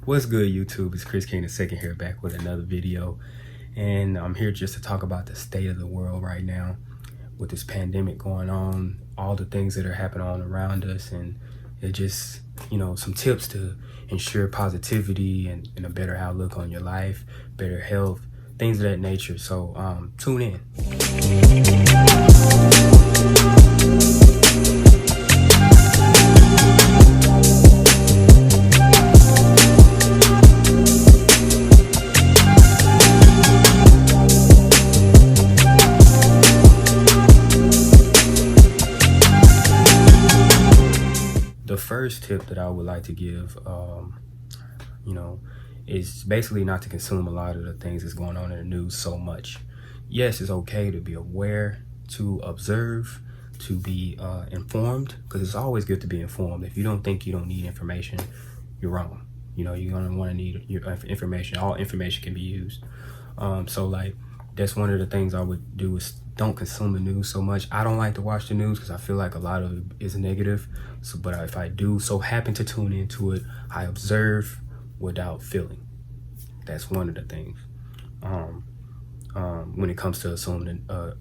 What's good, YouTube? It's Chris King II here, back with another video. And I'm here just to talk about the state of the world right now with this pandemic going on, all the things that are happening all around us, and it just, some tips to ensure positivity and a better outlook on your life, better health, things of that nature. So tune in. The first tip that I would like to give, is basically not to consume a lot of the things that's going on in the news so much. Yes, it's okay to be aware, to observe, to be informed, because it's always good to be informed. If you don't think you don't need information, you're wrong. You're going to want to need your information. All information can be used. That's one of the things I would do is don't consume the news so much. I don't like to watch the news because I feel like a lot of it is negative. But if I do so happen to tune into it, I observe without feeling. That's one of the things when it comes to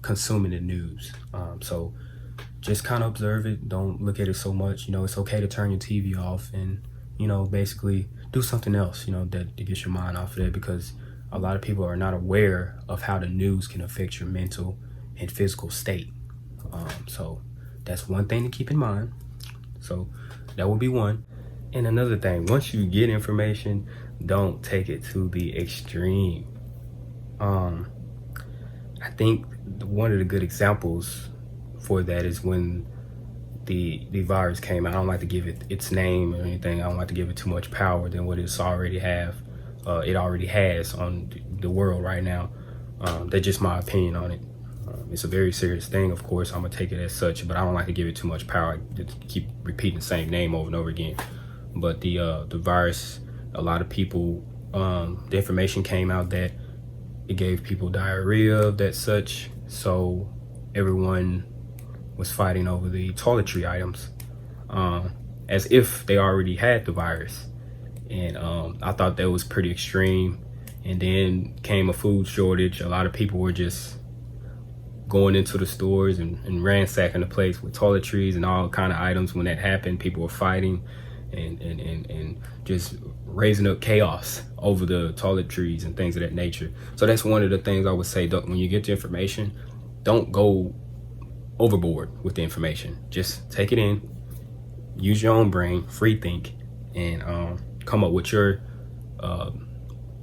consuming the news. So just kind of observe it. Don't look at it so much. It's okay to turn your TV off and, basically do something else, that to get your mind off of it, because a lot of people are not aware of how the news can affect your mental and physical state. So that's one thing to keep in mind. So that would be one. And another thing, once you get information, don't take it to the extreme. I think one of the good examples for that is when the virus came out. I don't like to give it its name or anything. I don't like to give it too much power than what it already has on the world right now. That's just my opinion on it. It's a very serious thing, of course. I'm gonna take it as such, but I don't like to give it too much power. I just keep repeating the same name over and over again. But the virus, a lot of people, the information came out that it gave people diarrhea, that such. So everyone was fighting over the toiletry items, as if they already had the virus. And I thought that was pretty extreme. And then came a food shortage. A lot of people were just going into the stores and ransacking the place with toiletries and all kind of items. When that happened, people were fighting and just raising up chaos over the toiletries and things of that nature. So that's one of the things I would say. When you get the information, don't go overboard with the information. Just take it in, use your own brain, free think, and come up with your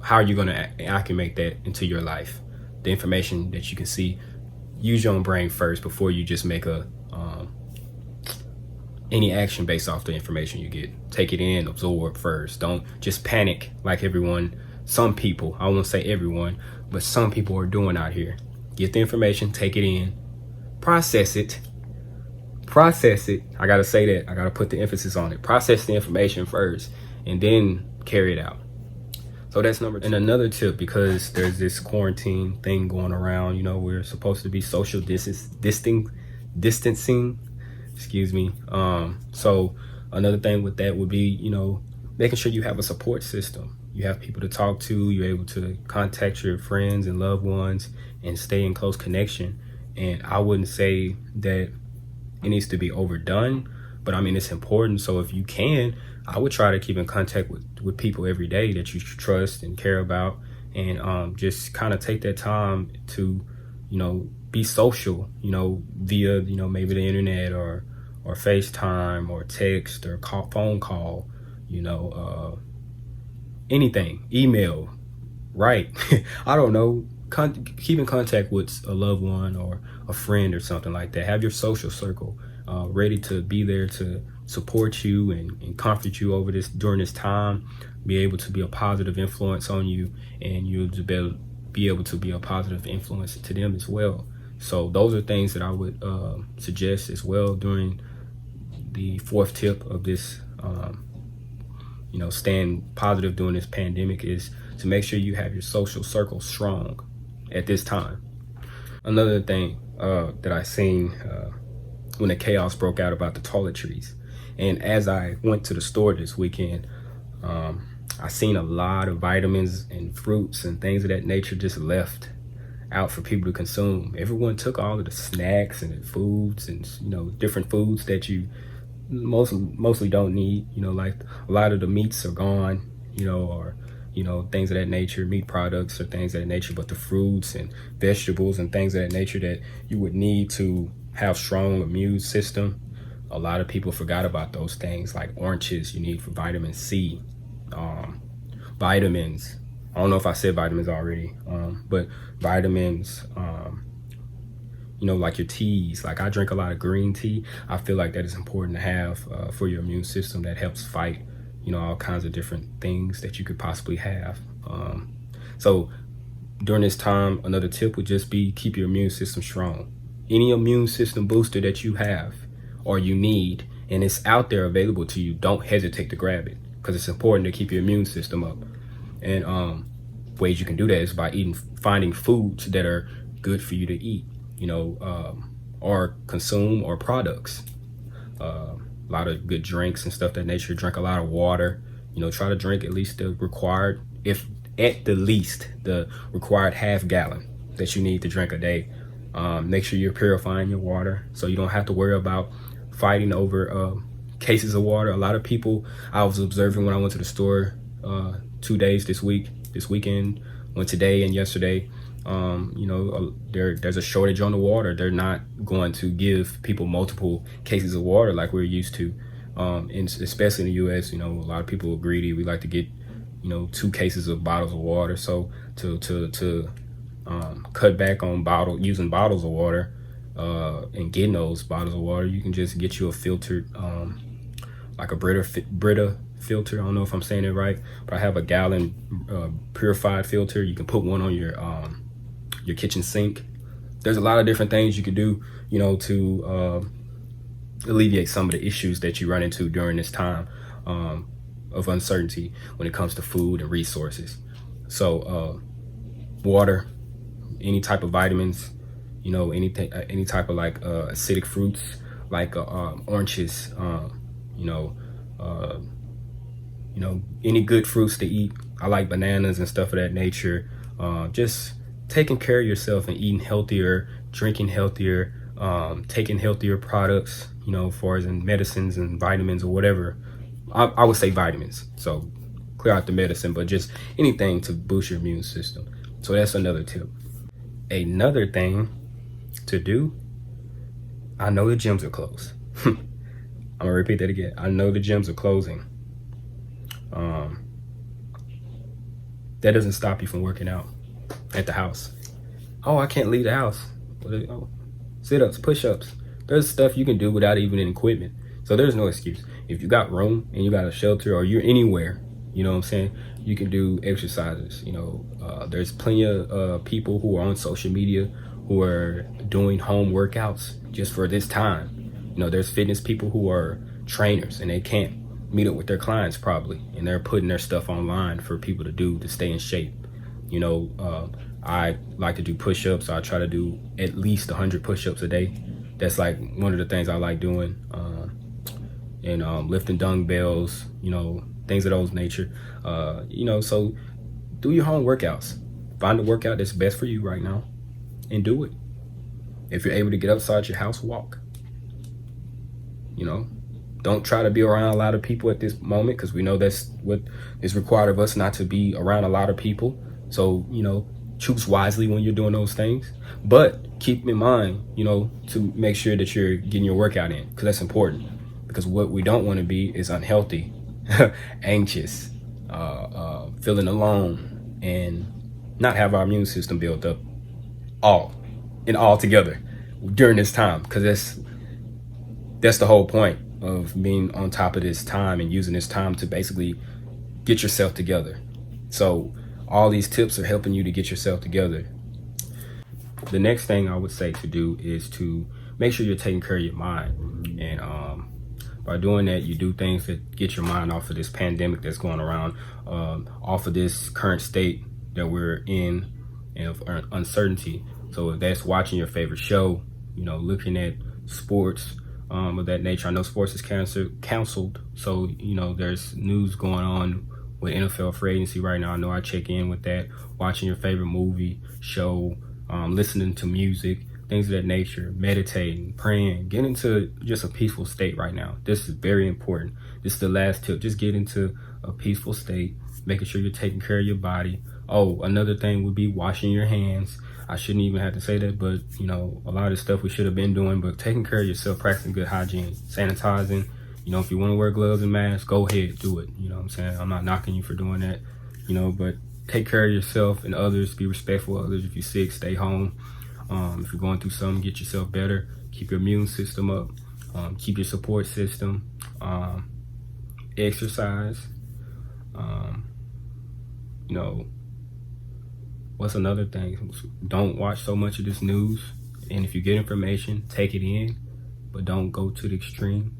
how you're going to acclimate that into your life. The information that you can see, use your own brain first before you just make any action based off the information you get. Take it in, absorb first. Don't just panic like some people, I won't say everyone, but some people are doing out here. Get the information, take it in, process it. I gotta say that. I gotta put the emphasis on it. Process the information first and then carry it out. So that's number two. And another tip, because there's this quarantine thing going around, we're supposed to be social distancing. Excuse me. So another thing with that would be, making sure you have a support system. You have people to talk to. You're able to contact your friends and loved ones and stay in close connection. And I wouldn't say that it needs to be overdone, but I mean, it's important. So if you can, I would try to keep in contact with people every day that you trust and care about, and just kind of take that time to, be social, via, maybe the internet or FaceTime or text or phone call, anything, email, right? I don't know. Keep in contact with a loved one or a friend or something like that. Have your social circle ready to be there to support you and comfort you during this time. Be able to be a positive influence on you, and you'll be able to be a positive influence to them as well. So those are things that I would suggest as well during the fourth tip of this, staying positive during this pandemic, is to make sure you have your social circle strong at this time. Another thing that I seen when the chaos broke out about the toiletries, and as I went to the store this weekend, I seen a lot of vitamins and fruits and things of that nature just left out for people to consume. Everyone took all of the snacks and the foods and, you know, different foods that you mostly don't need. You know, like a lot of the meats are gone, you know, or, you know, things of that nature, meat products or things of that nature, but the fruits and vegetables and things of that nature that you would need to have strong immune system, a lot of people forgot about those things, like oranges you need for vitamin C, vitamins. I don't know if I said vitamins already, but vitamins, you know, like your teas. Like I drink a lot of green tea. I feel like that is important to have for your immune system. That helps fight, you know, all kinds of different things that you could possibly have. So during this time, another tip would just be keep your immune system strong. Any immune system booster that you have or you need and it's out there available to you, don't hesitate to grab it, because it's important to keep your immune system up. And ways you can do that is by finding foods that are good for you to eat, you know, or consume, or products. A lot of good drinks and stuff that nature. Drink a lot of water. You know, try to drink at least the required, if at the least the required half gallon that you need to drink a day. Make sure you're purifying your water so you don't have to worry about fighting over cases of water. A lot of people I was observing when I went to the store 2 days this weekend, went today and yesterday. You know, there's a shortage on the water. They're not going to give people multiple cases of water like we're used to, and especially in the U.S. You know, a lot of people are greedy. We like to get, you know, 2 cases of bottles of water. So to cut back on using bottles of water and getting those bottles of water, you can just get you a filtered, like a Brita filter. I don't know if I'm saying it right, but I have a gallon purified filter. You can put one on your kitchen sink. There's a lot of different things you could do, you know, to alleviate some of the issues that you run into during this time of uncertainty when it comes to food and resources. So water, any type of vitamins, you know, anything, any type of like acidic fruits like oranges, you know, any good fruits to eat. I like bananas and stuff of that nature. Just taking care of yourself and eating healthier, drinking healthier, taking healthier products, you know, far as in medicines and vitamins or whatever. I would say vitamins, so clear out the medicine, but just anything to boost your immune system. So that's another tip. Another thing to do, I know the gyms are closed. I'm gonna repeat that again. I know the gyms are closing. That doesn't stop you from working out at the house. Oh, I can't leave the house. Oh, sit-ups, push-ups. There's stuff you can do without even an equipment. So there's no excuse. If you got room and you got a shelter or you're anywhere, you know what I'm saying, you can do exercises. You know, there's plenty of people who are on social media who are doing home workouts just for this time. You know, there's fitness people who are trainers and they can't meet up with their clients probably, and they're putting their stuff online for people to do to stay in shape. You know, I like to do push-ups. I try to do at least 100 push-ups a day. That's like one of the things I like doing. And lifting dumbbells, you know, things of those nature. You know, so do your home workouts. Find a workout that's best for you right now and do it. If you're able to get outside your house, walk. You know, don't try to be around a lot of people at this moment, because we know that's what is required of us, not to be around a lot of people. So, you know, choose wisely when you're doing those things, but keep in mind, you know, to make sure that you're getting your workout in, because that's important. Because what we don't want to be is unhealthy, anxious, feeling alone, and not have our immune system built up all together during this time. Because that's the whole point of being on top of this time and using this time to basically get yourself together. So all these tips are helping you to get yourself together. The next thing I would say to do is to make sure you're taking care of your mind. And by doing that, you do things that get your mind off of this pandemic that's going around, off of this current state that we're in and of uncertainty. So if that's watching your favorite show, you know, looking at sports of that nature. I know sports is canceled, so, you know, there's news going on with NFL free agency right now. I know I check in with that, watching your favorite movie, show, listening to music, things of that nature, meditating, praying, get into just a peaceful state right now. This is very important. This is the last tip. Just get into a peaceful state, making sure you're taking care of your body. Oh, another thing would be washing your hands. I shouldn't even have to say that, but you know, a lot of stuff we should have been doing, but taking care of yourself, practicing good hygiene, sanitizing. You know, if you want to wear gloves and masks, go ahead, do it. You know what I'm saying? I'm not knocking you for doing that, you know, but take care of yourself and others. Be respectful of others. If you're sick, stay home. If you're going through something, get yourself better. Keep your immune system up. Keep your support system. Exercise. You know, what's another thing? Don't watch so much of this news. And if you get information, take it in, but don't go to the extreme.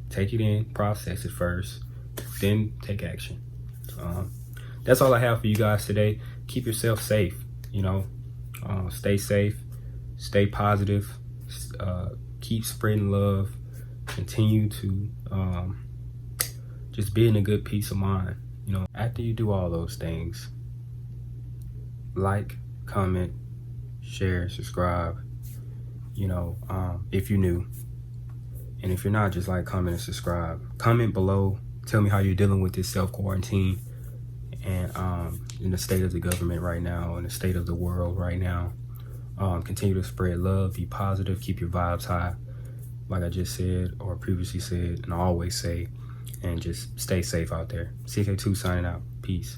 Take it in, process it first, then take action. That's all I have for you guys today. Keep yourself safe, you know, stay safe, stay positive, keep spreading love, continue to just be in a good peace of mind. You know, after you do all those things, like, comment, share, subscribe, you know, if you're new. And if you're not, just like, comment, and subscribe. Comment below. Tell me how you're dealing with this self-quarantine and in the state of the government right now, and the state of the world right now. Continue to spread love, be positive, keep your vibes high, like I just said or previously said, and I always say, and just stay safe out there. CK2 signing out. Peace.